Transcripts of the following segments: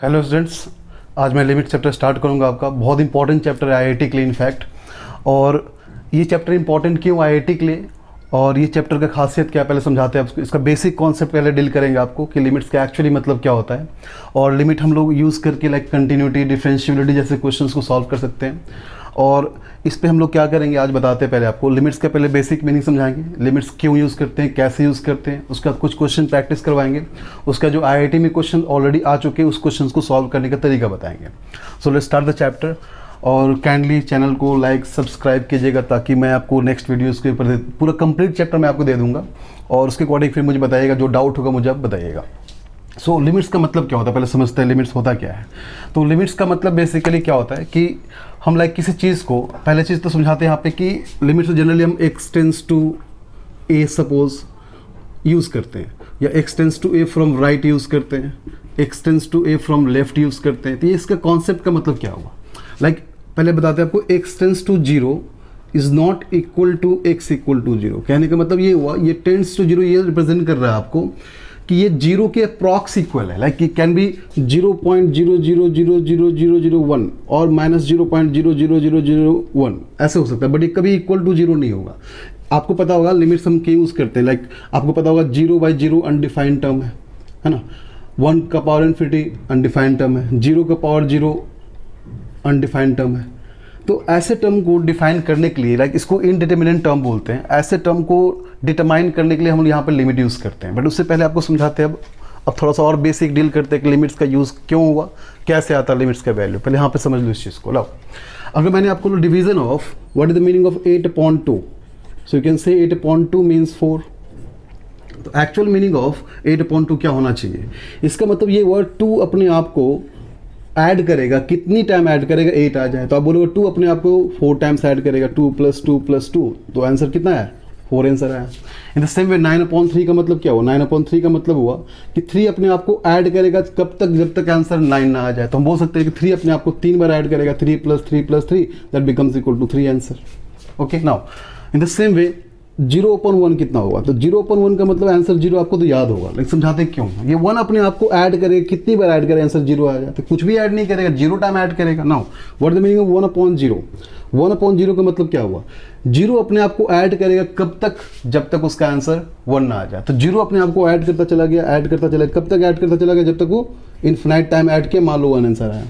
Hello students, आज मैं limit chapter start करूंगा। आपका बहुत इंपॉर्टेंट चैप्टर है आईआईटी के लिए इनफैक्ट। और ये चैप्टर इंपॉर्टेंट क्यों आईआईटी के लिए और ये चैप्टर का खासियत क्या है पहले समझाते हैं आपको। इसका बेसिक कॉन्सेप्ट पहले डील करेंगे आपको कि लिमिट्स का एक्चुअली मतलब क्या होता है और लिमिट हम लोग यूज़ करके लाइक कंटिन्यूटी, डिफरेंशिएबिलिटी जैसे क्वेश्चंस को सॉल्व कर सकते हैं। और इस पे हम लोग क्या करेंगे आज बताते हैं। पहले आपको लिमिट्स का पहले बेसिक मीनिंग समझाएंगे, लिमिट्स क्यों यूज़ करते हैं, कैसे यूज़ करते हैं, उसका कुछ क्वेश्चन प्रैक्टिस करवाएंगे, उसका जो आईआईटी में क्वेश्चन ऑलरेडी आ चुके हैं उस क्वेश्चंस को सॉल्व करने का तरीका बताएंगे। So let's start the chapter. और काइंडली चैनल को लाइक सब्सक्राइब कीजिएगा ताकि मैं आपको नेक्स्ट वीडियोज़ के ऊपर पूरा कंप्लीट चैप्टर मैं आपको दे दूंगा और उसके अकॉर्डिंग फिर मुझे बताइएगा, जो डाउट होगा मुझे आप बताइएगा। सो लिमिट्स का मतलब क्या होता है पहले समझते हैं। लिमिट्स होता क्या है? तो लिमिट्स का मतलब बेसिकली क्या होता है कि हम लाइक किसी चीज़ को, पहले चीज़ तो समझाते हैं यहाँ पे कि लिमिट्स जनरली हम x tends to a suppose use करते हैं, या x tends to a from right use करते हैं, x tends to a from left use करते हैं। तो ये इसका कॉन्सेप्ट का मतलब क्या हुआ? लाइक पहले बताते हैं आपको, x tends to zero is not equal to x equal to zero. कहने का मतलब ये हुआ, ये टेंस टू जीरो ये रिप्रेजेंट कर रहा है आपको कि ये जीरो के अप्रॉक्स इक्वल है। लाइक इट कैन बी 0.00000001 और -0.00001 ऐसे हो सकता है, बट ये कभी इक्वल टू जीरो नहीं होगा। आपको पता होगा लिमिट्स हम क्यों यूज़ करते हैं। लाइक आपको पता होगा 0/0 अनडिफाइंड टर्म है ना, 1 का पावर इन्फिनिटी अनडिफाइंड टर्म है, 0 का पावर 0 अनडिफाइंड टर्म है। तो ऐसे टर्म को डिफाइन करने के लिए, लाइक इसको इनडिटर्मिनेंट टर्म बोलते हैं, ऐसे टर्म को डिटरमाइन करने के लिए हम यहाँ पर लिमिट यूज़ करते हैं। बट उससे पहले आपको समझाते हैं अब थोड़ा सा और बेसिक डील करते हैं कि लिमिट्स का यूज़ क्यों हुआ, कैसे आता है लिमिट्स का वैल्यू। पहले यहाँ पे समझ लो इस चीज़ को। लाओ, अगर मैंने आपको division of what is the meaning of 8/2, so you can say 8/2 means 4। तो एक्चुअल मीनिंग ऑफ 8/2 क्या होना चाहिए? इसका मतलब ये वर्ड 2 अपने आप को ऐड करेगा, कितनी टाइम ऐड करेगा? 8 आ जाए तो आप बोलोगे 2 अपने आप को 4 टाइम्स ऐड करेगा, 2 + 2 + 2, तो आंसर कितना है? 4 आंसर आया। इन द सेम वे 9/3 का मतलब क्या हुआ? 9/3 का मतलब हुआ कि 3 अपने आप को ऐड करेगा कब तक? जब तक आंसर 9 ना आ जाए। तो हम बोल सकते हैं कि 3 अपने आप को 3 बार ऐड करेगा, 3 + 3 + 3 that becomes equal to 3 answer. Okay, now in the same way 0/1 कितना होगा? तो 0/1 का मतलब आंसर 0 आपको तो याद होगा, लेकिन समझाते क्यों। ये 1 अपने आप को ऐड करेगा, कितनी बार ऐड करेगा आंसर 0 आ जाता है? कुछ भी ऐड नहीं करेगा, 0 टाइम ऐड करेगा। Now what the meaning of 1/0? 1/0 का मतलब क्या हुआ? 0 अपने आप को ऐड करेगा कब तक? जब तक उसका आंसर 1 ना आ जाए। तो 0 अपने आप को ऐड करता चला गया, ऐड करता चला गया, कब तक ऐड करता चला गया? जब तक वो इन्फिनाइट टाइम ऐड किया, मान लो 1 आंसर आया।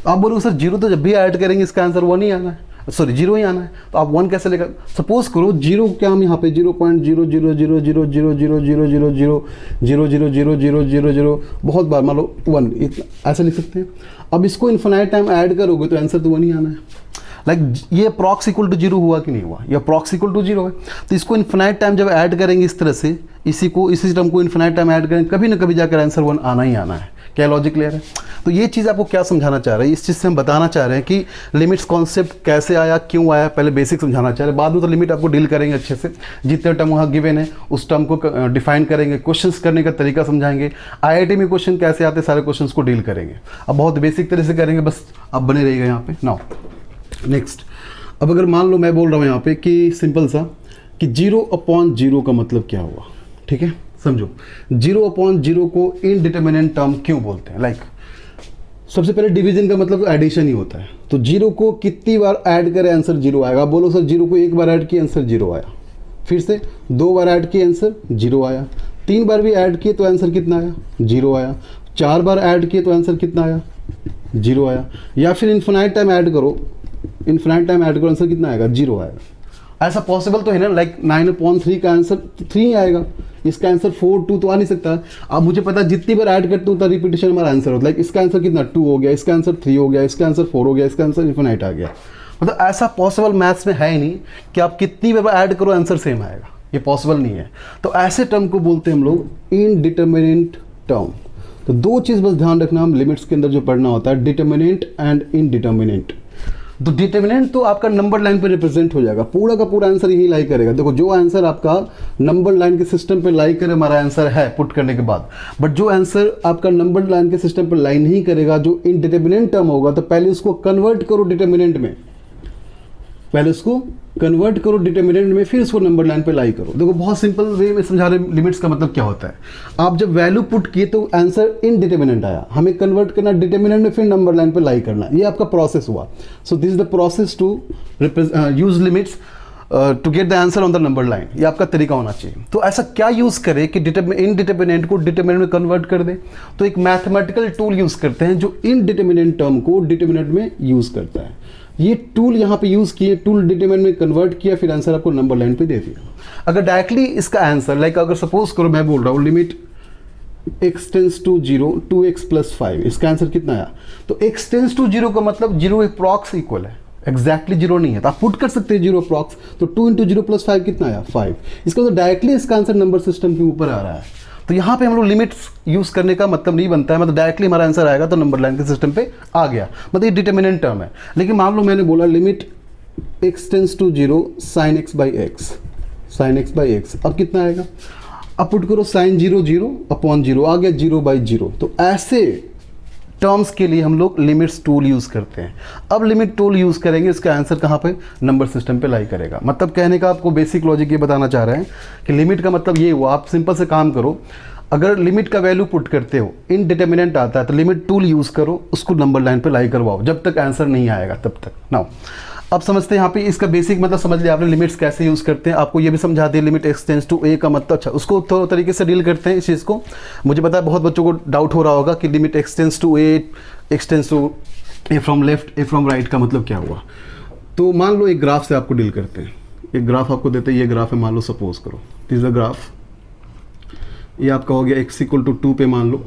तो आप बोलोगे सर 0 तो जब भी ऐड करेंगे इसका आंसर 1 ही आना है, सॉरी 0 ही आना है, तो आप 1 कैसे लेकर? सपोज करो 0 क्या हम यहाँ पे 0.000000000000000 बहुत बार मान लो 1 इतना ऐसे लिख सकते हैं। अब इसको इन्फिनाइट टाइम ऐड करोगे तो आंसर तो 1 ही आना है। लाइक ये अप्रॉक्स इक्वल टू 0 हुआ कि नहीं हुआ? ये अप्रॉक्स इक्वल टू 0 है। तो इसको इन्फिनाइट टाइम जब ऐड करेंगे इस तरह से, इसी टर्म को इन्फिनाइट टाइम ऐड करेंगे, कभी ना कभी जाकर आंसर 1 आना ही आना है। क्या लॉजिक क्लियर है? तो ये चीज़ आपको क्या समझाना चाह रहे हैं? इस चीज़ से हम बताना चाह रहे हैं कि लिमिट्स कॉन्सेप्ट कैसे आया, क्यों आया, पहले बेसिक समझाना चाह रहे हैं। बाद में तो लिमिट आपको डील करेंगे अच्छे से, जितने टर्म वहाँ गिवन है उस टर्म को डिफाइन करेंगे, क्वेश्चंस करने का तरीका समझाएंगे, आईआईटी में क्वेश्चन कैसे आते हैं सारे क्वेश्चंस को डील करेंगे। अब बहुत बेसिक तरह से करेंगे, बस आप बने रहिएगा यहाँ पे। नाउ नेक्स्ट, अब अगर मान लो मैं बोल रहा हूँ यहाँ पे कि सिंपल सा कि 0/0 का मतलब क्या हुआ? ठीक है, समझो 0/0 को इनडिटर्मिनेंट टर्म क्यों बोलते हैं? लाइक सबसे पहले डिवीजन का मतलब एडिशन ही होता है। तो 0 को कितनी बार ऐड करें आंसर 0 आएगा? आप बोलो सर 0 को 1 बार ऐड किया आंसर 0 आया, फिर से 2 बार ऐड किया आंसर 0 आया, 3 बार भी ऐड किए तो आंसर कितना आया? 0 आया, 4 बार ऐड किए तो आंसर कितना आया? 0 आया, या फिर इन्फिनाइट टाइम ऐड करो, इन्फिनाइट टाइम ऐड करो आंसर कितना आएगा? 0 आएगा। ऐसा पॉसिबल तो है ना, लाइक 9/3 का आंसर 3 आएगा, इसका आंसर 4 2 तो आ नहीं सकता। अब मुझे पता है जितनी बार ऐड करता हूँ उतना रिपीटेशन हमारा आंसर होता है। लाइक इसका आंसर कितना? 2 हो गया, इसका आंसर 3 हो गया, इसका आंसर 4 हो गया, इसका आंसर इन्फिनाइट आ गया। मतलब ऐसा पॉसिबल मैथ्स में है ही नहीं कि आप कितनी बार ऐड करो आंसर सेम आएगा, ये पॉसिबल नहीं है। तो ऐसे टर्म को बोलते हैं हम लोग इनडिटर्मिनेंट टर्म। तो 2 चीज़ बस ध्यान रखना, हम लिमिट्स के अंदर जो पढ़ना होता है, डिटर्मिनेंट एंड इनडिटर्मिनेंट। तो डिटर्मिनेंट तो आपका नंबर लाइन पे रिप्रेजेंट हो जाएगा, पूरा का पूरा आंसर यही लाई करेगा। देखो जो आंसर आपका नंबर लाइन के सिस्टम पे लाई करे हमारा आंसर है पुट करने के बाद, बट जो आंसर आपका नंबर लाइन के सिस्टम पे लाई नहीं करेगा, जो इनडिटर्मिनेंट टर्म होगा, तो पहले उसको कन्वर्ट करो डिटर्मिनेंट में, पहले उसको कन्वर्ट करो डिटर्मिनेंट में, फिर इसको नंबर लाइन पे लाई करो। देखो बहुत सिंपल वे में समझा रहे, लिमिट्स का मतलब क्या होता है। आप जब वैल्यू पुट किए तो आंसर इनडिटर्मिनेंट आया, हमें कन्वर्ट करना डिटर्मिनेंट में, फिर नंबर लाइन पे लाई करना, ये आपका प्रोसेस हुआ। So this is the process to use limits to get the answer on the number line, ये आपका तरीका होना चाहिए। तो ऐसा क्या यूज़ करें कि इनडिटर्मिनेंट को डिटर्मिनेंट में कन्वर्ट कर दे? तो एक मैथमेटिकल टूल यूज़ करते हैं जो इनडिटर्मिनेंट टर्म को डिटर्मिनेंट में यूज़ करता है। ये टूल यहाँ पे यूज़ किए, टूल डिटर्मिनेंट में कन्वर्ट किया, फिर आंसर आपको नंबर लाइन पे दे दिया। अगर डायरेक्टली इसका आंसर लाइक अगर सपोज करो मैं बोल रहा हूँ limit x tends to 0 2x + 5, इसका आंसर कितना आया? तो x टेंस टू 0 का मतलब 0 अप्रॉक्स इक्वल है, एग्जैक्टली 0 नहीं है, तो आप पुट कर सकते हैं 0 अप्रॉक्स। तो 2 × 0 + 5 कितना आया? 5। इसका मतलब डायरेक्टली इसका आंसर नंबर सिस्टम के ऊपर आ रहा है। तो यहाँ पे हम लोग लिमिट्स यूज़ करने का मतलब नहीं बनता है, मतलब डायरेक्टली हमारा आंसर आएगा तो नंबर लाइन के सिस्टम पे आ गया, मतलब ये डिटर्मिनेंट टर्म है। लेकिन मान लो मैंने बोला limit x tends to 0 sin x/x, अब कितना आएगा? अब पुट करो sin 0 0/0 आ गया 0/0। तो ऐसे टर्म्स के लिए हम लोग लिमिट्स टूल यूज़ करते हैं। अब लिमिट टूल यूज़ करेंगे, इसका आंसर कहाँ पे? नंबर सिस्टम पे लाई करेगा। मतलब कहने का आपको बेसिक लॉजिक ये बताना चाह रहे हैं कि लिमिट का मतलब ये हुआ, आप सिंपल से काम करो, अगर लिमिट का वैल्यू पुट करते हो इनडिटर्मिनेंट आता है तो लिमिट टूल यूज़ करो, उसको नंबर लाइन पे लाई करवाओ, जब तक आंसर नहीं आएगा तब तक। नाउ अब समझते हैं यहाँ पे इसका बेसिक मतलब समझ लिया आपने, लिमिट्स कैसे यूज़ करते हैं। आपको ये भी समझा दिया limit x tends to a का मतलब। अच्छा, उसको थोड़ा तरीके से डील करते हैं इस चीज़ को। मुझे पता है बहुत बच्चों को डाउट हो रहा होगा कि limit x tends to a, x tends to a from left, a from right का मतलब क्या हुआ। तो मान लो एक ग्राफ से आपको डील करते हैं, एक ग्राफ आपको देते हैं, ये ग्राफ है, मान लो सपोज करो दिस इज द ग्राफ, ये आपका हो गया x = 2 पे मान लो,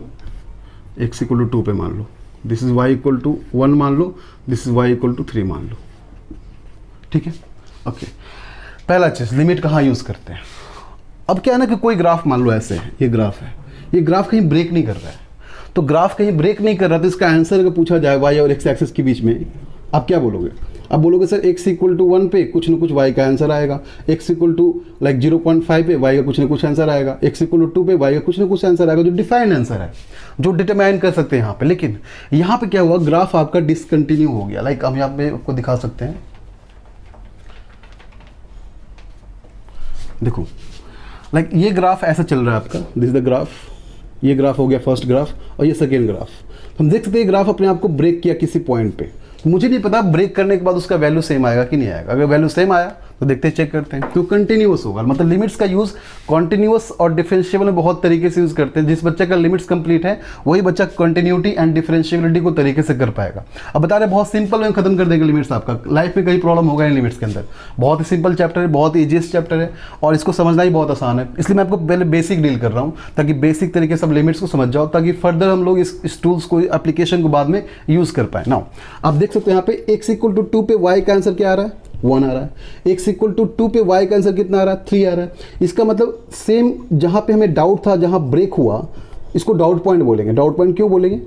x = 2 पे मान लो, दिस इज y = 1 मान लो, दिस इज y = 3 मान लो, ठीक है। ओके, पहला चीज़ लिमिट कहाँ यूज़ करते हैं। अब क्या है ना कि कोई ग्राफ मान लो ऐसे है, ये ग्राफ है, ये ग्राफ कहीं ब्रेक नहीं कर रहा है, तो ग्राफ कहीं ब्रेक नहीं कर रहा तो इसका आंसर अगर पूछा जाए y और x एक्सिस के बीच में, आप क्या बोलोगे? आप बोलोगे सर x = 1 पे कुछ ना कुछ y का आंसर आएगा, x = लाइक 0.5 पे y का कुछ ना कुछ आंसर आएगा, x = 2 पे y का कुछ ना कुछ आंसर आएगा, जो डिफाइंड आंसर है, जो डिटरमाइन कर सकते हैं यहाँ पे। लेकिन यहाँ पे क्या हुआ, ग्राफ आपका डिसकंटिन्यू हो गया। लाइक हम यहाँ पे आपको दिखा सकते हैं, देखो लाइक ये ग्राफ ऐसा चल रहा है आपका, दिस इज द ग्राफ, ये ग्राफ हो गया फर्स्ट ग्राफ और ये सेकेंड ग्राफ। हम देख सकते हैं ग्राफ अपने आप को ब्रेक किया किसी पॉइंट पे, तो मुझे नहीं पता ब्रेक करने के बाद उसका वैल्यू सेम आएगा कि नहीं आएगा। अगर वैल्यू सेम आया तो देखते हैं, चेक करते हैं, तो कंटिन्यूअस होगा। मतलब लिमिट्स का यूज़ कॉन्टिन्यूअस और डिफरेंशिएबल में बहुत तरीके से यूज़ करते हैं। जिस बच्चे का लिमिट्स कंप्लीट है वही बच्चा कंटिन्यूटी एंड डिफरेंशिएबिलिटी को तरीके से कर पाएगा। अब बता रहे बहुत सिंपल में खत्म कर देंगे लिमिट्स, आपका लाइफ में कहीं प्रॉब्लम होगा नहीं लिमिट्स के अंदर। बहुत ही सिंपल चैप्टर है, बहुत ईजीएस्ट चैप्टर है और इसको समझना ही बहुत आसान है। इसलिए मैं आपको पहले बेसिक डील कर रहा हूँ ताकि बेसिक तरीके से लिमिट्स को समझ जाओ, ताकि फर्दर हम लोग इस टूल्स को, एप्लीकेशन को बाद में यूज़ कर पाए। नाउ आप देख सकते हैं यहाँ पे x = 2 पे y का आंसर क्या आ रहा है? 1 आ रहा है। x = 2 पे y का आंसर कितना आ रहा है? 3 आ रहा है। इसका मतलब सेम जहाँ पे हमें डाउट था, जहाँ ब्रेक हुआ, इसको डाउट पॉइंट बोलेंगे। डाउट पॉइंट क्यों बोलेंगे?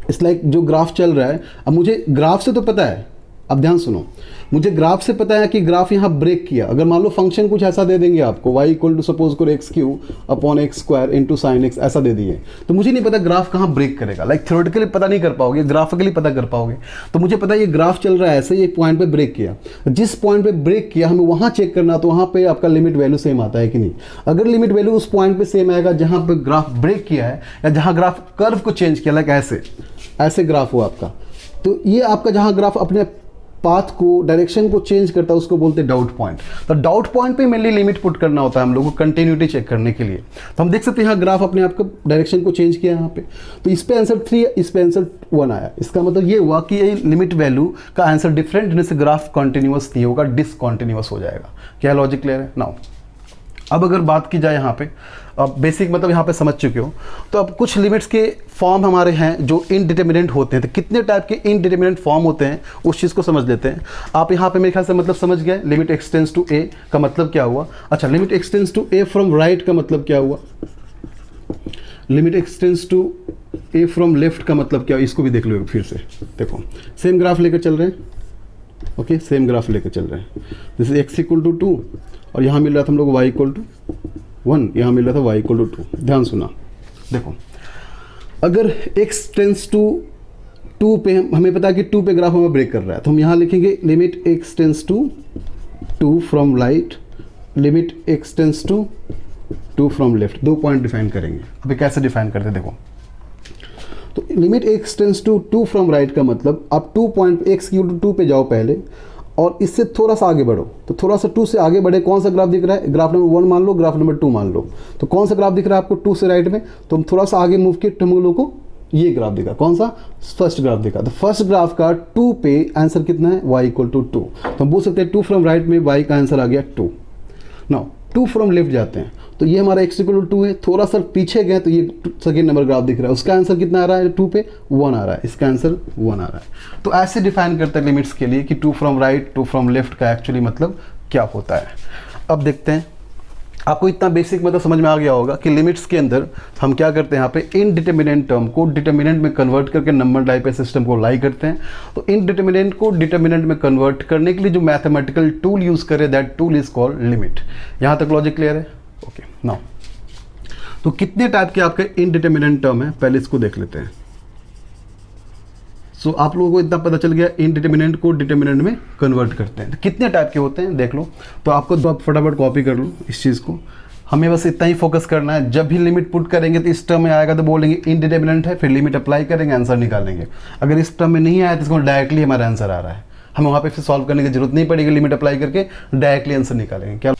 इट्स लाइक जो ग्राफ चल रहा है, अब मुझे ग्राफ से तो पता है, अब ध्यान सुनो, मुझे ग्राफ से पता है कि ग्राफ यहाँ ब्रेक किया। अगर मान लो फंक्शन कुछ ऐसा दे देंगे आपको, y = सपोज करो x³ x² sin x ऐसा दे दिए, तो मुझे नहीं पता ग्राफ कहाँ ब्रेक करेगा। लाइक थ्योरेटिकली पता नहीं कर पाओगे, ग्राफिकली पता कर पाओगे। तो मुझे पता है ये ग्राफ चल रहा है ऐसे, ये पॉइंट पे ब्रेक किया, जिस पॉइंट पे ब्रेक किया हमें वहाँ चेक करना, तो वहाँ पे आपका लिमिट वैल्यू सेम आता है कि नहीं। अगर लिमिट वैल्यू उस पॉइंट पे सेम आएगा जहाँ पे ग्राफ ब्रेक किया है, या जहाँ ग्राफ कर्व को चेंज किया, लाइक ऐसे ग्राफ हुआ आपका, तो ये आपका जहाँ ग्राफ अपने पाथ को, डायरेक्शन को चेंज करता है, उसको बोलते हैं डाउट पॉइंट। तो डाउट पॉइंट पे मेनली लिमिट पुट करना होता है हम लोगों को कंटिन्यूटी चेक करने के लिए। तो हम देख सकते हैं यहाँ ग्राफ अपने आप को डायरेक्शन को चेंज किया यहाँ पे, तो इस पे आंसर 3, इस पे आंसर 1 आया। इसका मतलब ये हुआ कि ये लिमिट वैल्यू का आंसर डिफरेंट होने से ग्राफ कॉन्टिन्यूअस नहीं होगा, डिसकॉन्टिन्यूअस हो जाएगा। क्या लॉजिक क्लियर है? नाउ अब अगर बात की जाए यहाँ पे, अब बेसिक मतलब यहाँ पे समझ चुके हो, तो अब कुछ लिमिट्स के फॉर्म हमारे हैं जो इनडिटर्मिनेंट होते हैं। तो कितने टाइप के इनडिटर्मिनेंट फॉर्म होते हैं उस चीज़ को समझ लेते हैं। आप यहाँ पे मेरे ख्याल से मतलब समझ गए limit x tends to a का मतलब क्या हुआ। अच्छा, limit x tends to a from right का मतलब क्या हुआ, limit x tends to a from left का मतलब क्या, इसको भी देख लो फिर से। देखो सेम ग्राफ लेकर चल रहे हैं, ओके, सेम ग्राफ लेकर चल रहे हैं। जैसे x = 2 और यहाँ मिल रहा था हम लोग y = 1, यहाँ मिल रहा था y = 2। ध्यान सुना, देखो अगर x टेंस टू 2 पे हमें पता है कि 2 पे ग्राफ हमें ब्रेक कर रहा है, तो हम यहाँ लिखेंगे limit x tends to 2 from right, limit x tends to 2 from left. 2 point define करेंगे। अभी कैसे डिफाइन करते हैं देखो। तो limit x tends to 2 from right का मतलब आप 2 पॉइंट x की 2 पे जाओ पहले और इससे थोड़ा सा आगे बढ़ो। तो थोड़ा सा 2 से आगे बढ़े, कौन सा ग्राफ दिख रहा है? ग्राफ नंबर 1 मान लो, ग्राफ नंबर 2 मान लो। तो कौन सा ग्राफ दिख रहा है आपको 2 से राइट में? तो हम थोड़ा सा आगे मूव किए, हम लोगों को ये ग्राफ दिखा। कौन सा? फर्स्ट ग्राफ दिखा। तो फर्स्ट ग्राफ का 2 पे आंसर कितना है? y equal to 2। तो हम बोल सकते हैं 2 फ्रॉम राइट में y का आंसर आ गया 2। नाउ 2 फ्रॉम लेफ्ट जाते हैं तो ये हमारा x इक्वल टू 2 है। थोड़ा सा पीछे गए तो ये सेकेंड नंबर ग्राफ दिख रहा है, उसका आंसर कितना आ रहा है? 2 पे 1 आ रहा है, इसका आंसर 1 आ रहा है। तो ऐसे डिफाइन करते हैं लिमिट्स के लिए कि 2 फ्रॉम राइट 2 फ्रॉम लेफ्ट का एक्चुअली मतलब क्या होता है। अब देखते हैं, आपको इतना बेसिक मतलब समझ में आ गया होगा कि लिमिट्स के अंदर हम क्या करते हैं, यहाँ पे इनडिटर्मिनेंट टर्म को डिटर्मिनेंट में कन्वर्ट करके नंबर टाइप सिस्टम को अप्लाई करते हैं। तो इनडिटर्मिनेंट को डिटर्मिनेंट में कन्वर्ट करने के लिए जो मैथमेटिकल टूल यूज करे that tool is called limit. यहाँ तक लॉजिक क्लियर है? ओके नाउ तो कितने टाइप के आपके इनडिटर्मिनेंट टर्म है पहले इसको देख लेते हैं। सो आप लोगों को इतना पता चल गया इनडिटर्मिनेंट को डिटर्मिनेंट में कन्वर्ट करते हैं। तो कितने टाइप के होते हैं देख लो। तो आपको तो आप फटाफट कॉपी कर लो इस चीज़ को। हमें बस इतना ही फोकस करना है, जब भी लिमिट पुट करेंगे तो इस टर्म में आएगा तो बोलेंगे इनडिटर्मिनेंट है, फिर लिमिट अप्लाई करेंगे, आंसर निकालेंगे। अगर इस टर्म में नहीं आया तो इसको डायरेक्टली हमारा आंसर आ रहा है, हमें वहाँ पे फिर सॉल्व करने की जरूरत नहीं पड़ेगी, लिमिट अप्लाई करके डायरेक्टली आंसर निकालेंगे। क्या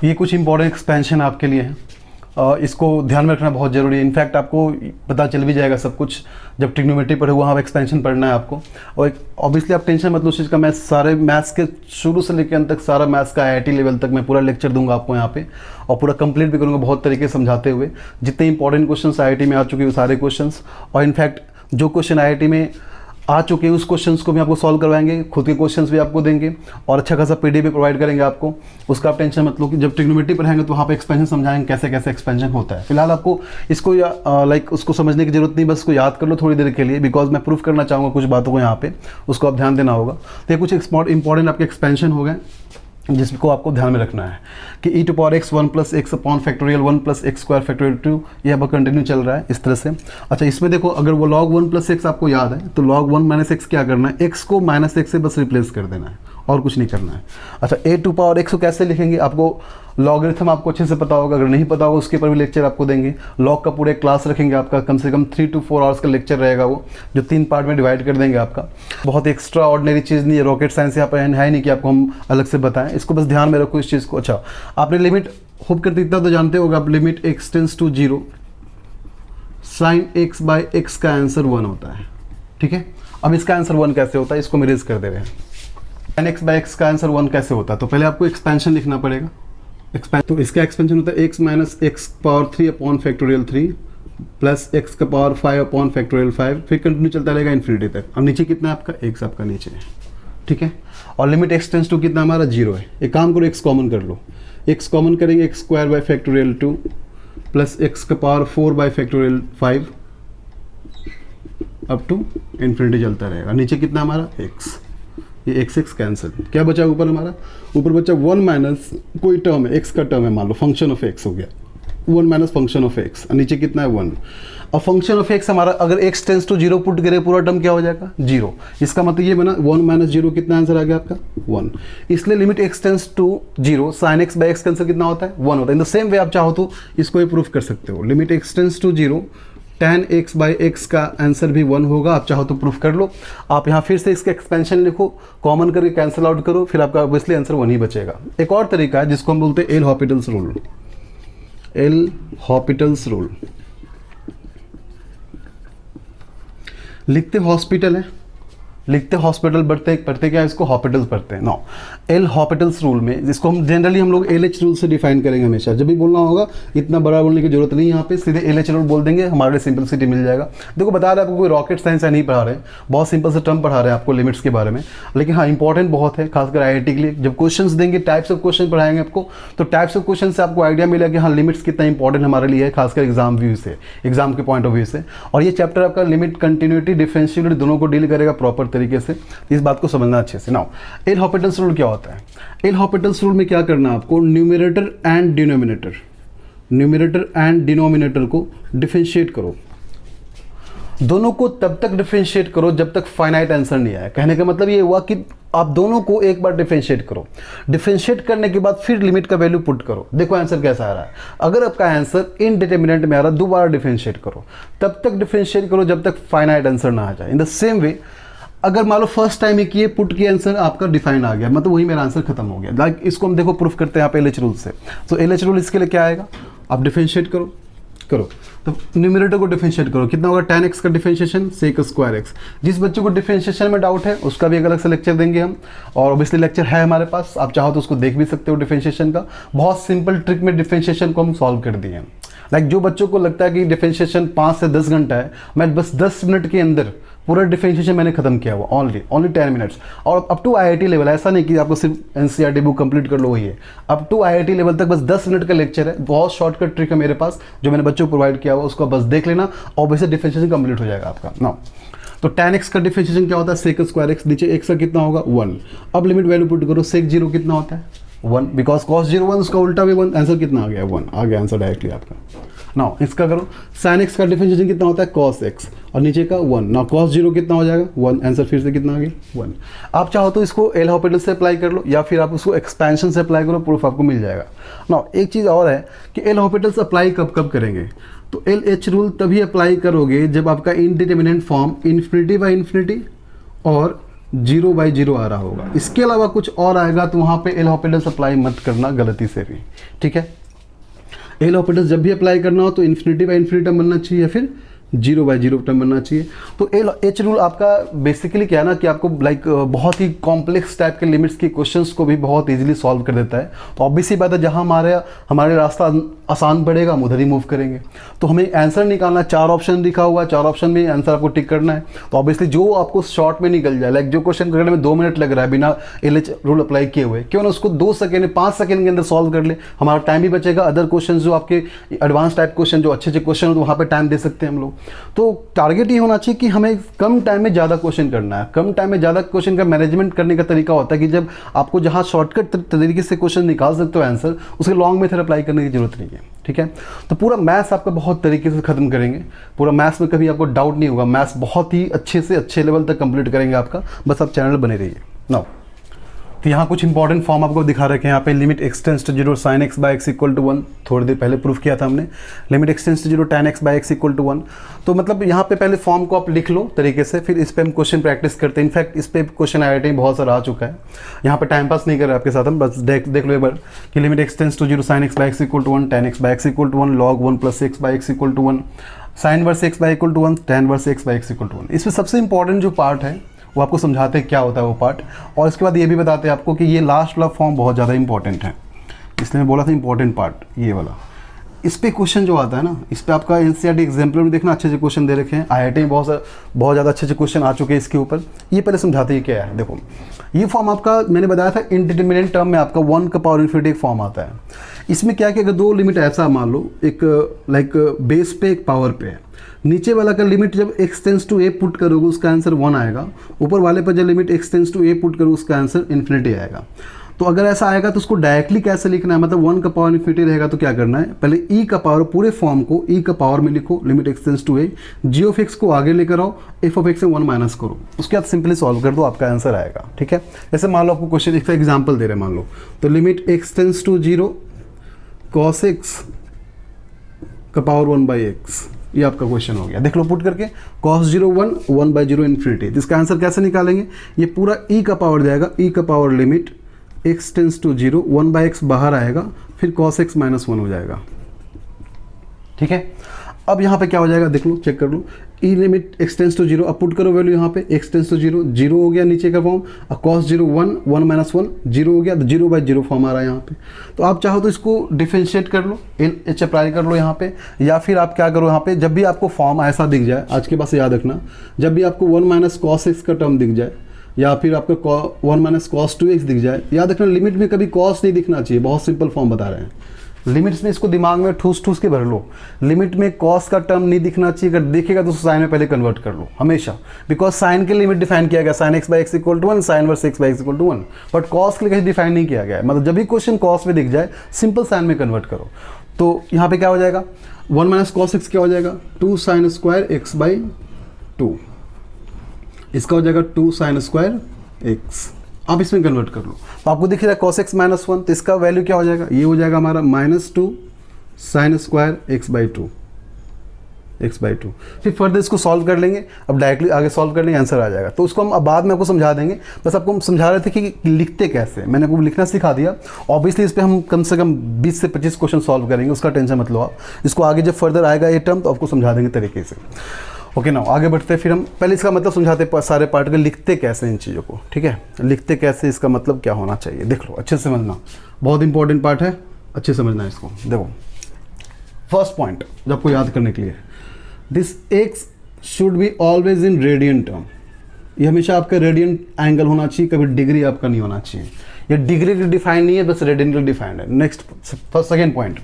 ये कुछ इंपॉर्टेंट एक्सपेंशन आपके लिए है, इसको ध्यान में रखना बहुत ज़रूरी है। इनफैक्ट आपको पता चल भी जाएगा सब कुछ जब ट्रिग्नोमेट्री पढ़े, वहाँ एक्सपेंशन पढ़ना है आपको। और ऑब्वियसली आप टेंशन मत लो उस चीज़ का, मैं सारे मैथ्स के शुरू से लेकर अंत तक सारा मैथ्स का IIT लेवल तक मैं पूरा लेक्चर दूंगा आपको यहाँ पे, और पूरा कंप्लीट भी करूँगा बहुत तरीके से समझाते हुए। जितने इंपॉर्टेंट क्वेश्चंस IIT में आ चुके हैं वो सारे क्वेश्चंस, और इनफैक्ट जो क्वेश्चन IIT में आ चुके हैं उस क्वेश्चंस को भी आपको सॉल्व करवाएंगे, खुद के क्वेश्चंस भी आपको देंगे और अच्छा खासा PDF भी प्रोवाइड करेंगे आपको। उसका आप टेंशन मत लो कि जब ट्रिग्नोमेट्री पढ़ाएंगे तो वहाँ पे एक्सपेंशन समझाएंगे कैसे कैसे एक्सपेंशन होता है। फिलहाल आपको इसको लाइक उसको समझने की जरूरत नहीं, बस उसको याद कर लो थोड़ी देर के लिए, बिकॉज मैं प्रूफ करना चाहूँगा कुछ बातों को यहाँ पे, उसको आप ध्यान देना होगा। तो ये कुछ इंपॉर्टेंट आपके एक्सपेंशन हो गए जिसको आपको ध्यान में रखना है कि e to power x 1 plus x upon factorial 1 plus x square factorial 2, ये अब कंटिन्यू चल रहा है इस तरह से। अच्छा इसमें देखो, अगर वो log 1 प्लस x आपको याद है तो log 1 माइनस x क्या करना है, x को माइनस x से बस रिप्लेस कर देना है और कुछ नहीं करना है। अच्छा a टू पावर x को कैसे लिखेंगे, आपको लॉगरिथम आपको अच्छे से पता होगा, अगर नहीं पता होगा उसके ऊपर भी लेक्चर आपको देंगे। लॉग का पूरा क्लास रखेंगे आपका, कम से कम 3 to 4 आवर्स का लेक्चर रहेगा वो, जो 3 पार्ट में डिवाइड कर देंगे आपका। बहुत एक्स्ट्रा ऑर्डिनरी चीज़ नहीं है, रॉकेट साइंस यहाँ पर है नहीं कि आपको हम अलग से बताएं, इसको बस ध्यान में रखो इस चीज़ को। अच्छा आपने लिमिट होप करते इतना तो जानते होगा आप, limit x tends to 0 sine x by x का आंसर 1 होता है। ठीक है, अब इसका आंसर 1 कैसे होता है, इसको हम इरेज कर दे रहे हैं। साइन x बाई x का आंसर 1 कैसे होता है, तो पहले आपको एक्सपेंशन लिखना पड़ेगा। तो इसका एक्सपेंशन होता है x minus x power 3 upon factorial 3 plus x का पावर 5 अपॉन फैक्टोरियल 5, फिर कंटिन्यू चलता रहेगा इन्फिनिटी तक। अब नीचे कितना है आपका, x आपका नीचे है। ठीक है, और लिमिट x टेंस टू कितना हमारा 0 है। एक काम करो, x कॉमन कर लो, x कॉमन करेंगे x square by factorial 2 plus x का power 4 by factorial 5 up to infinity चलता रहेगा। नीचे कितना हमारा x, ये x कैंसिल, क्या बचा ऊपर हमारा, ऊपर बचा 1 माइनस कोई टर्म है, x का टर्म है, मान लो फंक्शन ऑफ x हो गया, 1 माइनस फंक्शन ऑफ x, नीचे कितना है 1। और फंक्शन ऑफ x हमारा अगर x टेंस टू 0 पुट करें पूरा टर्म क्या हो जाएगा 0। इसका मतलब ये बना 1 माइनस 0 कितना आंसर आ गया आपका 1। इसलिए limit x tends to 0 sine x by x का आंसर कितना होता है 1 होता है। इन द सेम वे आप चाहो तो इसको भी प्रूफ कर सकते हो, limit x tends to 0 tan x by x का आंसर भी 1 होगा। आप चाहो तो प्रूफ कर लो, आप यहाँ फिर से इसका एक्सपेंशन लिखो, कॉमन करके कैंसिल आउट करो, फिर आपका ऑब्वियसली आंसर 1 ही बचेगा। एक और तरीका है जिसको हम बोलते हैं एल हॉपिटल्स रूल। एल हॉपिटल्स रूल लिखते हॉस्पिटल है, लिखते हॉस्पिटल पढ़ते क्या, इसको हॉस्पिटल्स पढ़ते हैं। नो, एल हॉस्पिटल्स रूल में, जिसको हम जनरली हम लोग LH रूल से डिफाइन करेंगे हमेशा। जब भी बोलना होगा इतना बड़ा बोलने की जरूरत नहीं, यहाँ पे सीधे LH रूल बोल देंगे, हमारे लिए सिंपलिसिटी मिल जाएगा। देखो बता रहे हैं आपको, कोई रॉकेट साइंस है नहीं पढ़ा रहे हैं, बहुत सिंपल से टर्म पढ़ा रहे हैं आपको लिमिट्स के बारे में, लेकिन हाँ इंपॉर्टेंट बहुत है, खासकर IIT के लिए। जब क्वेश्चन देंगे, टाइप्स ऑफ क्वेश्चन पढ़ाएंगे आपको, तो टाइप्स ऑफ क्वेश्चन से आपको आइडिया मिलेगा कि हाँ लिमिट्स कितना इंपॉर्टेंट हमारे लिए है, खासकर एग्जाम व्यू से, एग्जाम के पॉइंट ऑफ व्यू से। और ये चैप्टर आपका लिमिट, कंटिन्यूटी, डिफरेंशिएबिलिटी दोनों को डील करेगा प्रॉपर तरीके से, इस बात को समझना अच्छे से। नाउ एल हॉपिटल्स रूल क्या होता है, एल हॉपिटल्स रूल में क्या करना है आपको, numerator and denominator, numerator and denominator को डिफरेंशिएट करो। दोनों को तब तक डिफरेंशिएट करो जब तक फाइनाइट आंसर नहीं आया। कहने का मतलब ये हुआ कि आप दोनों को एक बार डिफरेंशिएट करो, डिफरेंशिएट करने के बाद फिर लिमिट का वैल्यू पुट करो, देखो आंसर कैसा आ रहा है। अगर आपका आंसर इनडिटरमिनेंट में आ रहा है, दोबारा डिफरेंशिएट करो, तब तक डिफरेंशिएट करो जब तक फाइनाइट आंसर ना आ जाए। इन द सेम वे अगर मान लो फर्स्ट टाइम ही किए, पुट किए, आंसर आपका डिफाइन आ गया, मतलब वही मेरा आंसर खत्म हो गया। लाइक इसको हम देखो प्रूफ करते हैं यहाँ पे एलएच रूल से। तो एलएच रूल इसके लिए क्या आएगा, आप डिफरेंशिएट करो तो न्यूमरेटर को डिफरेंशिएट करो, कितना होगा tan x का डिफरेंशिएशन sec स्क्वायर x। जिस बच्चे को डिफरेंशिएशन में डाउट है उसका भी एक अलग से लेक्चर देंगे हम, और ऑब्वियसली लेक्चर है हमारे पास, आप चाहो तो उसको देख भी सकते हो डिफरेंशिएशन का। बहुत सिंपल ट्रिक में डिफरेंशिएशन को हम सॉल्व कर दिए हैं। लाइक जो बच्चों को लगता है कि डिफरेंशिएशन 5 से 10 घंटा है, मैं बस 10 मिनट के अंदर पूरा डिफरेंशिएशन मैंने खत्म किया हुआ, ओनली 10 मिनट्स। और अप टू IIT लेवल, ऐसा नहीं कि आपको सिर्फ NCERT बुक कंप्लीट कर लो वही है, अप टू IIT लेवल तक बस 10 मिनट का लेक्चर है। बहुत शॉर्टकट ट्रिक है मेरे पास जो मैंने बच्चों को प्रोवाइड किया हुआ, उसको बस देख लेना और वैसे डिफरेंशिएशन कंप्लीट हो जाएगा आपका ना। तो tan x का डिफरेंशिएशन क्या होता है, sec स्क्वायर x, नीचे x का कितना होगा 1। अब लिमिट वैल्यू पुट करो, sec 0 कितना होता है 1, बिकॉज cos 0 1, उसका उल्टा भी 1, आंसर कितना आ गया 1, आ गया आंसर डायरेक्टली आपका। नाउ इसका करो, sin x का डिफरेंशिएशन कितना होता है cos x, और नीचे का 1। नाउ cos 0 कितना हो जाएगा 1, आंसर फिर से कितना आ गया 1। आप चाहो तो इसको एल हॉपिटल से अप्लाई कर लो, या फिर आप उसको एक्सपेंशन से अप्लाई करो, प्रूफ आपको मिल जाएगा। नाउ एक चीज़ और है कि एल हॉपिटल से अप्लाई कब करेंगे, तो LH रूल तभी अप्लाई करोगे जब आपका इनडिटरमिनेंट फॉर्म इन्फिनिटी बाई इन्फिनिटी और 0/0 आ रहा होगा। इसके अलावा कुछ और आएगा तो वहाँ पे एल हॉपिटल अप्लाई मत करना गलती से भी, ठीक है। एल हॉपिटल जब भी अप्लाई करना हो तो इन्फिनिटी बाई इन्फिनिटी टर्म बनना चाहिए या फिर 0/0 टर्म बनना चाहिए। तो LH रूल आपका बेसिकली क्या है ना कि आपको लाइक बहुत ही कॉम्प्लेक्स टाइप के लिमिट्स के क्वेश्चंस को भी बहुत इजीली सॉल्व कर देता है। तो ऑब्वियसली बात है, जहाँ हमारे रास्ता आसान पड़ेगा हम उधर ही मूव करेंगे। तो हमें आंसर निकालना, 4 ऑप्शन दिखा हुआ है, 4 ऑप्शन में आंसर आपको टिक करना है। तो ऑब्वियसली जो आपको शॉर्ट में निकल जाए, लाइक जो क्वेश्चन करने में 2 मिनट लग रहा है बिना LH रूल अप्लाई किए हुए, क्यों ना उसको 2 सेकेंड 5 सेकेंड के अंदर सॉल्व कर ले, हमारा टाइम भी बचेगा। अदर क्वेश्चन जो आपके एडवांस टाइप क्वेश्चन जो अच्छे क्वेश्चन हो तो वहाँ पर टाइम दे सकते हैं हम लोग। तो टारगेट ये होना चाहिए कि हमें कम टाइम में ज़्यादा क्वेश्चन करना है। कम टाइम में ज़्यादा क्वेश्चन का मैनेजमेंट करने का तरीका होता है कि जब आपको जहाँ शॉर्टकट तरीके से क्वेश्चन निकाल सकते हो आंसर, उसके लॉन्ग मेथड अप्लाई करने की जरूरत नहीं है, ठीक है। तो पूरा मैथ्स आपका बहुत तरीके से खत्म करेंगे, पूरा मैथ्स में कभी आपको डाउट नहीं होगा, मैथ्स बहुत ही अच्छे से अच्छे लेवल तक कंप्लीट करेंगे आपका, बस आप चैनल बने रहिए। नाउ तो यहाँ कुछ इंपॉर्टेंट फॉर्म आपको दिखा रखे हैं। यहाँ पे limit x tends to 0 sin x by x equal to 1, थोड़ी देर पहले प्रूफ किया था हमने। Limit x tends to 0 tan x by x equal to 1। तो मतलब यहाँ पे पहले फॉर्म को आप लिख लो तरीके से, फिर इस पर हम क्वेश्चन प्रैक्टिस करते हैं। इनफैक्ट इस पर क्वेश्चन IIT में बहुत सारा आ चुका है, यहाँ पे टाइम पास नहीं कर रहे आपके साथ हम, बस देख लो एक बार कि limit x tends to 0 sin x by x equal to 1, tan x by x equal to 1, log 1 plus x by x equal to 1, sin inverse x by equal to 1, tan inverse x by x equal to 1। इसमें सबसे important जो part है वो आपको समझाते हैं क्या होता है वो पार्ट, और इसके बाद ये भी बताते हैं आपको कि ये लास्ट वाला फॉर्म बहुत ज़्यादा इंपॉर्टेंट है, इसलिए मैं बोला था इंपॉर्टेंट पार्ट ये वाला। इस पे क्वेश्चन जो आता है ना, इस पे आपका NCERT एग्जाम्पल में देखना अच्छे क्वेश्चन दे रखे हैं। IIT में बहुत ज़्यादा अच्छे क्वेश्चन आ चुके हैं इसके ऊपर। ये पहले समझाते हैं क्या है। देखो ये फॉर्म आपका मैंने बताया था इनडिटरमिनेंट टर्म में आपका 1 का पावर इन्फिनिटी एक फॉर्म आता है। इसमें क्या है कि अगर 2 लिमिट ऐसा मान लो, एक लाइक बेस पे एक पावर पे है, नीचे वाला का लिमिट जब x tends to a put करोगे उसका आंसर 1 आएगा, ऊपर वाले पर जब limit x tends to a put करोगे उसका आंसर इन्फिनिटी आएगा। तो अगर ऐसा आएगा तो उसको डायरेक्टली कैसे लिखना है, मतलब 1 का पावर इन्फिनिटी रहेगा तो क्या करना है, पहले e का पावर, पूरे फॉर्म को e का पावर में लिखो, limit x tends to a, g of x को आगे लेकर आओ, f ऑफ x से 1 माइनस करो, उसके बाद सिंपली सॉल्व कर दो, आपका आंसर आएगा, ठीक है। जैसे मान लो आपको क्वेश्चन एक एग्जाम्पल दे रहे हैं, मान लो तो limit x tends to 0 cos x का पावर 1/x, ये आपका क्वेश्चन हो गया। देख लो पुट करके, cos 0 1, 1/0 इन्फिनिटी। इसका आंसर कैसे निकालेंगे, ये पूरा e का पावर जाएगा, e का power limit x tends to 0, 1/x बाहर आएगा, फिर cos x माइनस 1 हो जाएगा, ठीक है। अब यहाँ पे क्या हो जाएगा देख लो, चेक कर लो, e limit x tends to 0, अब पुट करो वैल्यू यहाँ पे x टेंड्स टू 0, 0 हो गया नीचे का फॉर्म, और cos 0 1, 1 माइनस 1, 0 हो गया, तो 0/0 फॉर्म आ रहा है यहाँ पे। तो आप चाहो तो इसको डिफरेंशिएट कर लो, LH अप्लाई कर लो यहाँ पे, या फिर आप क्या करो यहाँ पे, जब भी आपको फॉर्म ऐसा दिख जाए, आज के पास याद रखना, जब भी आपको 1 माइनस cos x का टर्म दिख जाए, या फिर आपको 1 माइनस cos 2x दिख जाए, याद रखना लिमिट में कभी cos नहीं दिखना चाहिए। बहुत सिंपल फॉर्म बता रहे हैं, लिमिट्स में इसको दिमाग में ठूस के भर लो, लिमिट में cos का टर्म नहीं दिखना चाहिए, अगर देखेगा तो साइन में पहले कन्वर्ट कर लो हमेशा, बिकॉज साइन के लिमिट डिफाइन किया गया sin x by x equal to 1, sin inverse x by x equal to 1, but cos के लिए कहीं डिफाइन नहीं किया गया है। मतलब जब भी क्वेश्चन cos में दिख जाए सिंपल साइन में कन्वर्ट करो। तो यहाँ पे क्या हो जाएगा, 1 माइनस cos x क्या हो जाएगा, 2 sin स्क्वायर x बाई 2, इसका हो जाएगा 2 sin स्क्वायर x, आप इसमें कन्वर्ट कर लो, तो आपको दिख रहा है cos x माइनस 1, तो इसका वैल्यू क्या हो जाएगा, ये हो जाएगा हमारा -2 sin स्क्वायर x/2। फिर फर्दर इसको सॉल्व कर लेंगे, अब डायरेक्टली आगे सॉल्व कर लेंगे, आंसर आ जाएगा। तो उसको हम अब बाद में आपको समझा देंगे, बस आपको हम समझा रहे थे कि लिखते कैसे, मैंने आपको लिखना सिखा दिया। ऑब्वियसली इस पर हम कम से कम 20 से 25 क्वेश्चन सॉल्व करेंगे, उसका टेंशन मत लो आप। इसको आगे जब फर्दर आएगा ये टर्म तो आपको समझा देंगे तरीके से। ओके ना, आगे बढ़ते हैं। फिर हम पहले इसका मतलब समझाते हैं सारे पार्ट के, लिखते कैसे इन चीज़ों को, ठीक है, लिखते कैसे, इसका मतलब क्या होना चाहिए, देख लो अच्छे से समझना, बहुत इंपॉर्टेंट पार्ट है, अच्छे समझना है इसको। देखो फर्स्ट पॉइंट जो आपको याद करने के लिए, this x should be always in radiant term, ये हमेशा आपका रेडियंट एंगल होना चाहिए, कभी डिग्री आपका नहीं होना चाहिए। ये डिग्री डिफाइन नहीं है, बस रेडियंटल डिफाइंड है। नेक्स्ट फर्स्ट सेकेंड पॉइंट,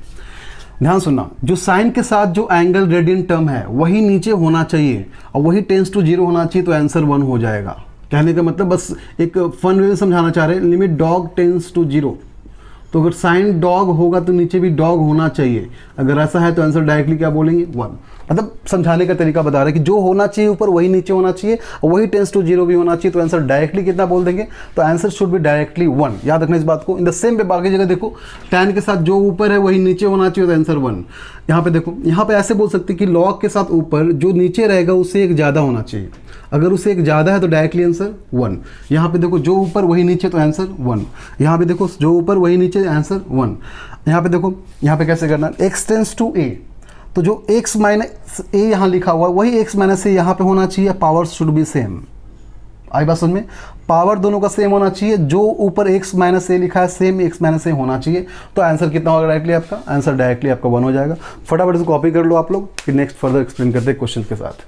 ध्यान सुनना, जो साइन के साथ जो एंगल रेडियंट टर्म है वही नीचे होना चाहिए और वही टेंस टू 0 होना चाहिए, तो आंसर 1 हो जाएगा। कहने का मतलब बस एक फन वे में समझाना चाह रहे हैं, लिमिट डॉग टेंस टू 0, तो अगर साइन डॉग होगा तो नीचे भी डॉग होना चाहिए, अगर ऐसा है तो आंसर डायरेक्टली क्या बोलेंगे, 1। मतलब समझाने का तरीका बता रहा है कि जो होना चाहिए ऊपर वही नीचे होना चाहिए और वही टेंस टू 0 भी होना चाहिए, तो आंसर डायरेक्टली कितना बोल देंगे, तो आंसर शुड बी डायरेक्टली 1। याद रखना इस बात को। इन द सेम पे बाकी जगह देखो, tan के साथ जो ऊपर है वही नीचे होना चाहिए, तो आंसर 1। यहाँ पे देखो, यहाँ पे ऐसे बोल सकते हैं कि log के साथ ऊपर जो नीचे रहेगा उससे एक ज़्यादा होना चाहिए, अगर उससे एक ज़्यादा है तो डायरेक्टली आंसर 1। यहाँ पे देखो जो ऊपर वही नीचे, तो आंसर 1। यहाँ पे देखो जो ऊपर वही नीचे, आंसर 1। यहाँ पे देखो, यहाँ पे कैसे करना, x टेंस टू a, तो जो x माइनस a यहाँ लिखा हुआ वही x माइनस a यहाँ पे होना चाहिए, पावर शुड बी सेम। आई बात समझ में, पावर दोनों का सेम होना चाहिए, जो ऊपर x माइनस a लिखा है सेम x माइनस a होना चाहिए, तो आंसर कितना होगा डायरेक्टली आपका, आंसर डायरेक्टली आपका 1 हो जाएगा। फटाफट इसको कॉपी कर लो आप लोग, फिर नेक्स्ट फर्दर एक्सप्लेन करते हैं क्वेश्चन के साथ।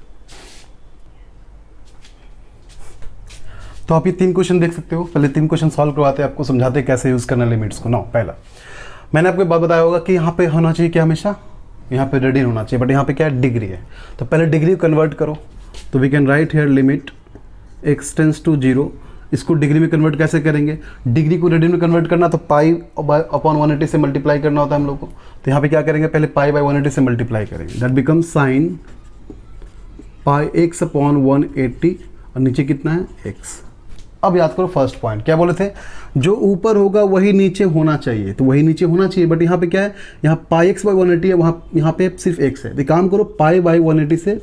तो आप ये 3 क्वेश्चन देख सकते हो, पहले 3 क्वेश्चन सॉल्व करवाते हैं, आपको समझाते हैं कैसे यूज़ करना लिमिट्स को। नाउ पहला मैंने आपको बात बताया होगा कि यहाँ पे होना चाहिए क्या, हमेशा यहाँ पे रेडियन होना चाहिए, बट यहाँ पे क्या है, डिग्री है, तो पहले डिग्री कन्वर्ट करो, तो we can write here limit x tends to 0। इसको डिग्री में कन्वर्ट कैसे करेंगे, डिग्री को रेडियन में कन्वर्ट करना तो पाई अपॉन 180 से मल्टीप्लाई करना होता है हम लोग को, तो यहाँ पे क्या करेंगे, पहले पाई बाई 180 से मल्टीप्लाई करेंगे, that become sine pi x upon 180 और नीचे कितना है x। अब याद करो फर्स्ट पॉइंट क्या बोले थे, जो ऊपर होगा वही नीचे होना चाहिए, तो वही नीचे होना चाहिए, बट यहाँ पे क्या है, यहाँ पाई x बाई 180 है, वहाँ यहाँ पे सिर्फ x है, तो काम करो पाई बाई 180 से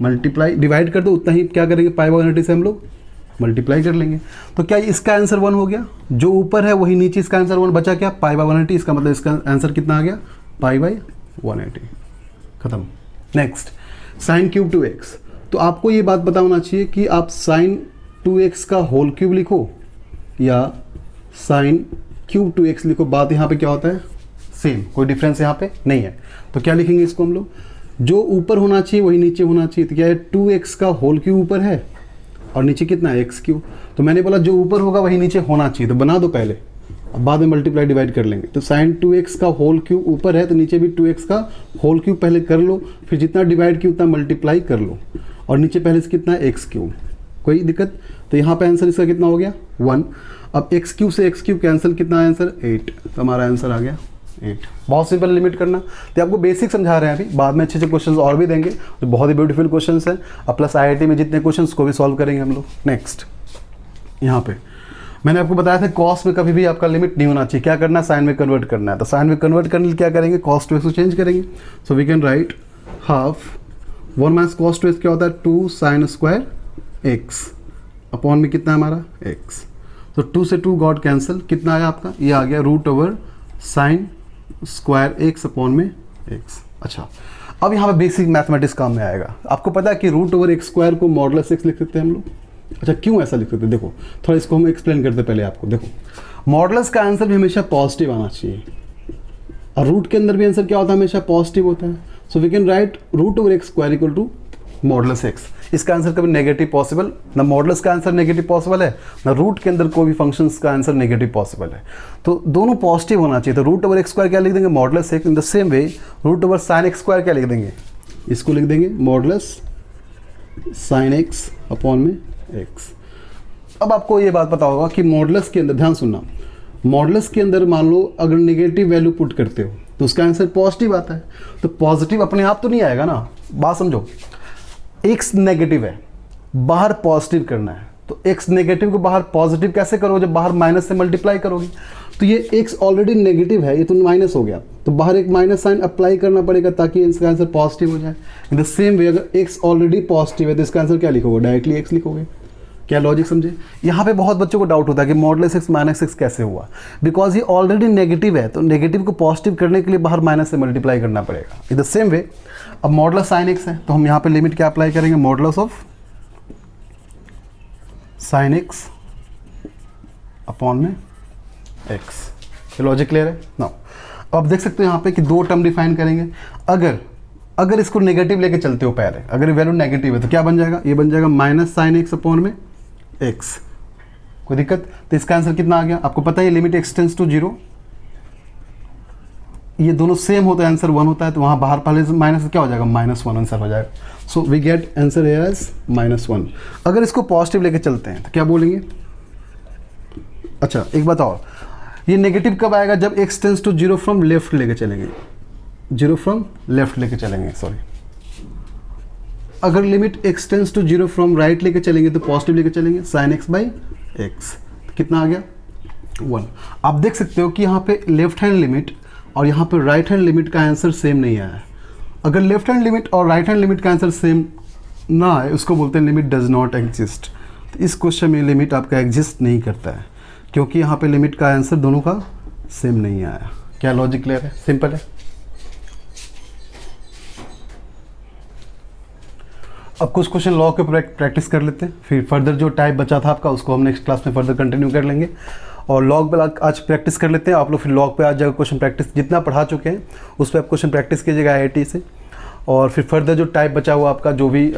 मल्टीप्लाई डिवाइड कर दो, उतना ही क्या करेंगे, पाई बाई 180 से हम लोग मल्टीप्लाई कर लेंगे, तो क्या इसका आंसर 1 हो गया, जो ऊपर है वही नीचे, इसका आंसर 1 बचा क्या, पाई बाई 180, इसका मतलब इसका आंसर कितना आ गया, पाई बाई 180, खत्म। नेक्स्ट साइन क्यूब 2x, तो आपको ये बात पता होना चाहिए कि आप साइन 2x का होल क्यूब लिखो या साइन क्यूब 2x लिखो, बात यहाँ पे क्या होता है, सेम, कोई डिफरेंस यहाँ पे नहीं है। तो क्या लिखेंगे इसको हम लोग, जो ऊपर होना चाहिए वही नीचे होना चाहिए, तो क्या है 2x का होल क्यूब ऊपर है और नीचे कितना है x क्यूब, तो मैंने बोला जो ऊपर होगा वही नीचे होना चाहिए, तो बना दो पहले, अब बाद में मल्टीप्लाई डिवाइड कर लेंगे। तो साइन 2x का होल क्यूब ऊपर है तो नीचे भी 2x का होल क्यूब पहले कर लो, फिर जितना डिवाइड किया उतना मल्टीप्लाई कर लो, और नीचे पहले से कितना है x क्यूब, कोई दिक्कत, तो यहाँ पे आंसर इसका कितना हो गया 1। अब x क्यूब से x क्यूब कैंसिल, कितना है आंसर 8, तो हमारा आंसर आ गया 8। बहुत सिंपल लिमिट करना, तो आपको बेसिक समझा रहे हैं, अभी बाद में अच्छे अच्छे क्वेश्चंस और भी देंगे, तो बहुत ही ब्यूटीफुल क्वेश्चंस हैं, अब प्लस IIT में जितने क्वेश्चंस को भी सॉल्व करेंगे हम लोग। नेक्स्ट यहाँ पे मैंने आपको बताया था कॉस में कभी भी आपका लिमिट नहीं होना चाहिए, क्या करना है, साइन में कन्वर्ट करना है, तो साइन में कन्वर्ट करने के लिए क्या करेंगे, कॉस टू एक्स को चेंज करेंगे, so we can write half 1 minus cos two x क्या होता है 2 साइन स्क्वायर एक्स अपॉन में कितना है हमारा x, तो 2 से 2 गॉट कैंसिल, कितना आया आपका, ये आ गया root over sine square x upon में x। अच्छा अब यहाँ पे बेसिक मैथमेटिक्स काम में आएगा, आपको पता है कि रूट ओवर x स्क्वायर को मॉडुलस x लिख सकते हैं हम लोग। अच्छा क्यों ऐसा लिख सकते हैं, देखो थोड़ा इसको हम एक्सप्लेन करते पहले आपको। देखो मॉडुलस का आंसर भी हमेशा पॉजिटिव आना चाहिए, और रूट के अंदर भी आंसर क्या होता है, हमेशा पॉजिटिव होता है, so we can write root over x square equal to modulus x। इसका आंसर कभी नेगेटिव पॉसिबल, ना मॉडुलस का आंसर नेगेटिव पॉसिबल है, ना रूट के अंदर कोई भी फंक्शंस का आंसर नेगेटिव पॉसिबल है, तो दोनों पॉजिटिव होना चाहिए। तो रूट ओवर x स्क्वायर क्या लिख देंगे, modulus x। In the same way root over sine x square क्या लिख देंगे, इसको लिख देंगे मॉडुलस साइन x अपॉन में x। अब आपको ये बात पता होगा कि मॉडुलस के अंदर, ध्यान सुनना, मॉडुलस के अंदर मान लो अगर नेगेटिव वैल्यू पुट करते हो तो उसका आंसर पॉजिटिव आता है, तो पॉजिटिव अपने आप तो नहीं आएगा ना, बात समझो, x नेगेटिव है, बाहर पॉजिटिव करना है, तो x नेगेटिव को बाहर पॉजिटिव कैसे करोगे, जब बाहर माइनस से मल्टीप्लाई करोगे। तो ये x ऑलरेडी नेगेटिव है, ये तो माइनस हो गया, तो बाहर एक माइनस साइन अप्लाई करना पड़ेगा ताकि इसका आंसर पॉजिटिव हो जाए। इन द सेम वे अगर x ऑलरेडी पॉजिटिव है तो इसका आंसर क्या लिखोगे, डायरेक्टली x लिखोगे। क्या लॉजिक समझे। यहाँ पे बहुत बच्चों को डाउट होता है कि मॉडुलस x माइनस x कैसे हुआ, बिकॉज ये ऑलरेडी नेगेटिव है, तो नेगेटिव को पॉजिटिव करने के लिए बाहर माइनस से मल्टीप्लाई करना पड़ेगा। इन द सेम वे अब मॉडुलस साइन x है, तो हम यहाँ पे लिमिट क्या अप्लाई करेंगे, modulus of sine x upon में x। लॉजिक क्लियर है ना। अब आप देख सकते हो यहाँ पे कि दो टर्म डिफाइन करेंगे। अगर इसको नेगेटिव लेके चलते हो पहले, अगर वैल्यू नेगेटिव है तो क्या बन जाएगा, ये बन जाएगा माइनस साइन x अपॉन में x। कोई दिक्कत। तो इसका आंसर कितना आ गया, आपको पता है लिमिट x टेंड्स टू 0, ये दोनों सेम होता है, आंसर 1 होता है, तो वहाँ बाहर पहले माइनस क्या हो जाएगा, -1 आंसर हो जाएगा। So we get answer here as -1। अगर इसको पॉजिटिव लेके चलते हैं तो क्या बोलेंगे। अच्छा एक बात और, ये नेगेटिव कब आएगा, जब x tends to 0 from left लेके चलेंगे, 0 फ्रॉम लेफ्ट लेके चलेंगे, सॉरी। अगर limit x tends to 0 from right लेके चलेंगे तो पॉजिटिव लेके चलेंगे, sin x बाई x। तो कितना आ गया, 1। आप देख सकते हो कि यहाँ पे लेफ्ट हैंड लिमिट और यहाँ पे राइट हैंड लिमिट का आंसर सेम नहीं आया है। अगर लेफ्ट हैंड लिमिट और राइट हैंड लिमिट का आंसर सेम ना आए, उसको बोलते हैं लिमिट डज नॉट एग्जिस्ट। तो इस क्वेश्चन में लिमिट आपका एग्जिस्ट नहीं करता है, क्योंकि यहाँ पे लिमिट का आंसर दोनों का सेम नहीं आया। क्या लॉजिक क्लियर है, सिंपल है। अब कुछ क्वेश्चन लॉ के प्रैक्टिस कर लेते हैं, फिर फर्दर जो टाइप बचा था आपका उसको हम नेक्स्ट क्लास में फर्दर कंटिन्यू कर लेंगे। और लॉग पे आज प्रैक्टिस कर लेते हैं आप लोग, फिर लॉग पे आज जाकर क्वेश्चन प्रैक्टिस जितना पढ़ा चुके हैं उस पर आप क्वेश्चन प्रैक्टिस कीजिएगा IIT से। और फिर फर्दर जो टाइप बचा हुआ आपका, जो भी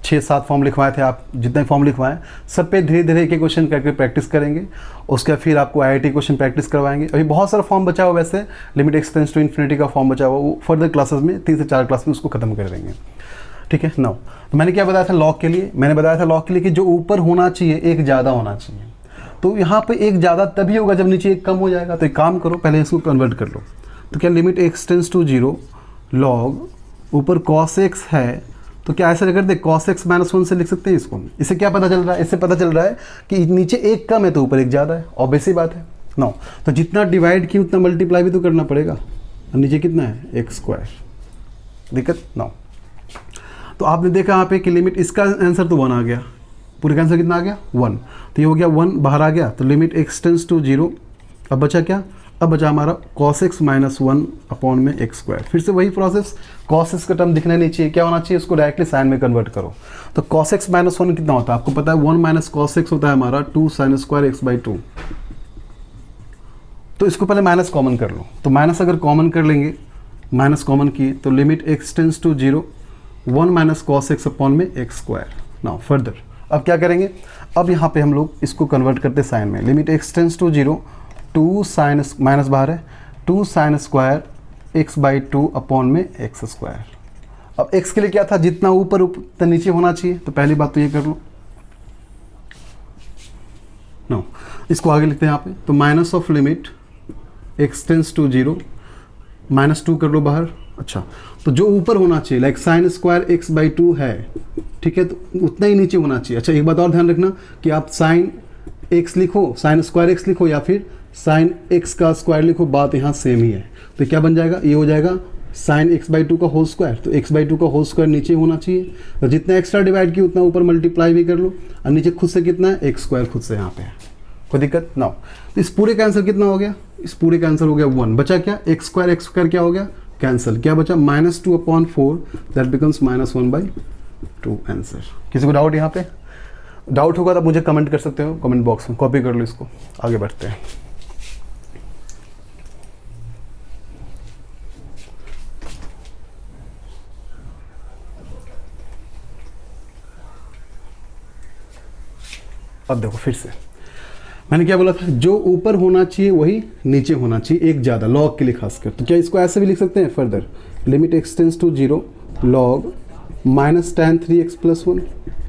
6-7 फॉर्म लिखवाए थे आप, जितने फॉर्म लिखवाएं सब पे धीरे धीरे एक क्वेश्चन करके प्रैक्टिस करेंगे। उसका फिर आपको IIT क्वेश्चन प्रैक्टिस करवाएंगे। अभी बहुत सारा फॉर्म बचा हुआ, वैसे limit x tends to infinity का फॉर्म बचा हुआ, वो फर्दर क्लासेस में 3 से 4 क्लास में उसको खत्म कर देंगे। ठीक है ना। तो मैंने क्या बताया था लॉग के लिए, मैंने बताया था लॉग के लिए कि जो ऊपर होना चाहिए एक ज़्यादा होना चाहिए। तो यहाँ पे एक ज़्यादा तभी होगा जब नीचे एक कम हो जाएगा। तो एक काम करो, पहले इसको कन्वर्ट कर लो। तो क्या limit x tends to 0 log ऊपर cos x है, तो क्या ऐसे कर दे cos x -1 से लिख सकते हैं इसको। इससे क्या पता चल रहा है, इससे पता चल रहा है कि नीचे एक कम है तो ऊपर एक ज़्यादा है, ऑब्वियस सी बात है ना। तो जितना डिवाइड की उतना मल्टीप्लाई भी तो करना पड़ेगा। और नीचे कितना है, x²। दिक्कत ना। तो आपने देखा यहाँ पे कि लिमिट, इसका आंसर तो 1 आ गया, पूरे का आंसर कितना आ गया 1। तो ये हो गया 1 बाहर आ गया, तो लिमिट x टेंड्स टू 0। अब बचा क्या, अब बचा हमारा cos x -1 अपॉन में x²। फिर से वही प्रोसेस, cos x का टर्म दिखना नहीं चाहिए, क्या होना चाहिए, उसको डायरेक्टली साइन में कन्वर्ट करो। तो cos x -1 कितना होता है आपको पता है, 1 माइनस cos x होता है हमारा 2 sin² x/2। तो इसको पहले माइनस कॉमन कर लो। तो माइनस अगर कॉमन कर लेंगे, माइनस कॉमन किए तो limit x tends to 0 1 minus cos x upon में x²। नाउ फर्दर अब क्या करेंगे, अब यहाँ पे हम लोग इसको कन्वर्ट करते साइन में। Limit x tends to 0 2 sin minus बाहर है 2 sin² x/2 अपॉन में x²। अब x के लिए क्या था, जितना ऊपर उतना नीचे होना चाहिए। तो पहली बात तो ये कर लो। नो इसको आगे लिखते हैं यहाँ पे। तो minus of limit x tends to 0 -2 कर लो बाहर। अच्छा तो जो ऊपर होना चाहिए लाइक sin² x/2 है, ठीक है, तो उतना ही नीचे होना चाहिए। अच्छा एक बात और ध्यान रखना कि आप sin x लिखो, sin² x लिखो या फिर sin x का स्क्वायर लिखो, बात यहाँ सेम ही है। तो क्या बन जाएगा, ये हो जाएगा sin x/2 का होल स्क्वायर। तो x/2 का होल स्क्वायर नीचे होना चाहिए, तो जितना एक्स्ट्रा डिवाइड किया उतना ऊपर मल्टीप्लाई भी कर लो। और नीचे खुद से कितना है, x² खुद से यहाँ पे है, कोई दिक्कत ना। तो इस पूरे का आंसर कितना हो गया, इस पूरे का आंसर हो गया 1। बचा क्या, x² क्या हो गया, कैंसिल। क्या बचा, -2 अपॉन 4 दैट बिकम्स -1/2 आंसर। किसी को डाउट यहाँ पे, डाउट होगा तो मुझे कमेंट कर सकते हो कमेंट बॉक्स में, कॉपी कर लो इसको। आगे बढ़ते हैं। अब देखो फिर से मैंने क्या बोला था, जो ऊपर होना चाहिए वही नीचे होना चाहिए, एक ज़्यादा, लॉग के लिए खासकर। तो क्या इसको ऐसे भी लिख सकते हैं further, limit x tends to 0 log -tan 3x + 1,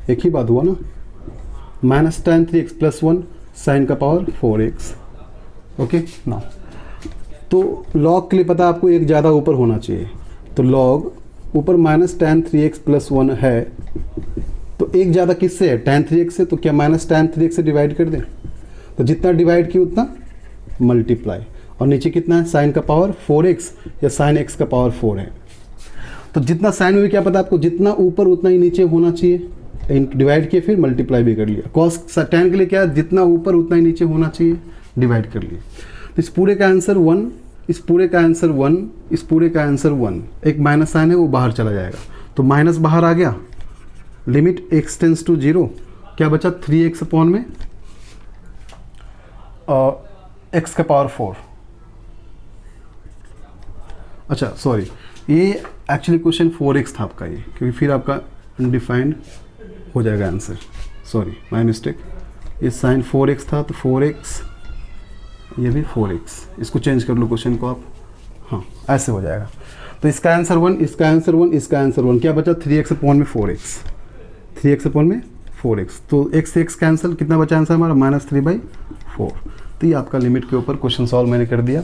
एक ही बात हुआ ना, -tan 3x + 1 साइन का पावर 4x। ओके ना। तो लॉग के लिए पता है आपको एक ज़्यादा ऊपर होना चाहिए। तो लॉग ऊपर -tan 3x + 1 है, तो एक ज़्यादा किससे है, tan 3x से, तो क्या माइनस tan 3x से डिवाइड कर दें, तो जितना डिवाइड किया उतना मल्टीप्लाई, और नीचे कितना है साइन का पावर 4x या साइन x का पावर 4 है। तो जितना साइन में भी क्या पता आपको, जितना ऊपर उतना ही नीचे होना चाहिए, डिवाइड किए फिर मल्टीप्लाई भी कर लिया। कॉस tan के लिए क्या है, जितना ऊपर उतना ही नीचे होना चाहिए, डिवाइड कर लिया। तो इस पूरे का आंसर 1, इस पूरे का आंसर 1, इस पूरे का आंसर 1, एक माइनस साइन है वो बाहर चला जाएगा, तो माइनस बाहर आ गया, लिमिट x टेंस टू 0, क्या बचा 3x अपॉन में x का पावर 4। अच्छा सॉरी, ये एक्चुअली क्वेश्चन 4x था आपका ये, क्योंकि फिर आपका अनडिफाइंड हो जाएगा आंसर, सॉरी माय मिस्टेक। ये साइन 4x था तो 4x, ये भी 4x, इसको चेंज कर लो क्वेश्चन को आप, हाँ ऐसे हो जाएगा। तो इसका आंसर 1, इसका आंसर 1, इसका आंसर 1, क्या बचा 3x अपॉन में 4x, 3x अपॉन में 4x, तो x से x कैंसिल, कितना बचा आंसर हमारा -3/4। तो ये आपका लिमिट के ऊपर क्वेश्चन सॉल्व मैंने कर दिया।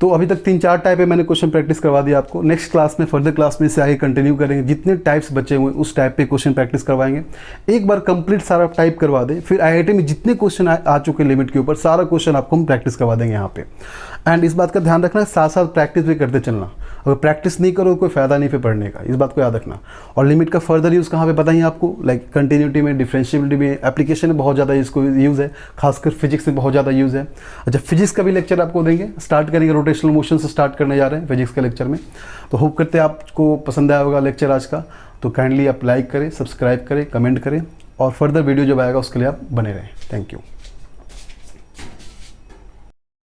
तो अभी तक 3-4 टाइप है मैंने क्वेश्चन प्रैक्टिस करवा दिया आपको। नेक्स्ट क्लास में, फर्दर क्लास में इसे आगे कंटिन्यू करेंगे, जितने टाइप्स बचे हुए उस टाइप पे क्वेश्चन प्रैक्टिस करवाएंगे। एक बार कंप्लीट सारा टाइप करवा दें, फिर आईआईटी में जितने क्वेश्चन आ चुके लिमिट के ऊपर सारा क्वेश्चन आपको हम प्रैक्टिस करवा देंगे यहाँ पे। एंड इस बात का ध्यान रखना, साथ साथ प्रैक्टिस भी करते चलना। अगर प्रैक्टिस नहीं करो कोई फ़ायदा नहीं फिर पढ़ने का, इस बात को याद रखना। और लिमिट का फर्दर यूज़ कहाँ पे पता ही आपको, लाइक कंटिन्यूटी में, डिफरेंशियबिलिटी में, एप्लीकेशन में बहुत ज़्यादा इसको यूज़ है, खासकर फिजिक्स में बहुत ज़्यादा यूज़ है। अच्छा, फिजिक्स का भी लेक्चर आपको देंगे, स्टार्ट करेंगे, रोटेशनल मोशन से स्टार्ट करने जा रहे हैं फिजिक्स के लेक्चर में। तो होप करते हैं आपको पसंद आया होगा लेक्चर आज का। तो काइंडली आप लाइक करें, सब्सक्राइब करें, कमेंट करें, और फर्दर वीडियो जब आएगा उसके लिए आप बने रहें। Thank you.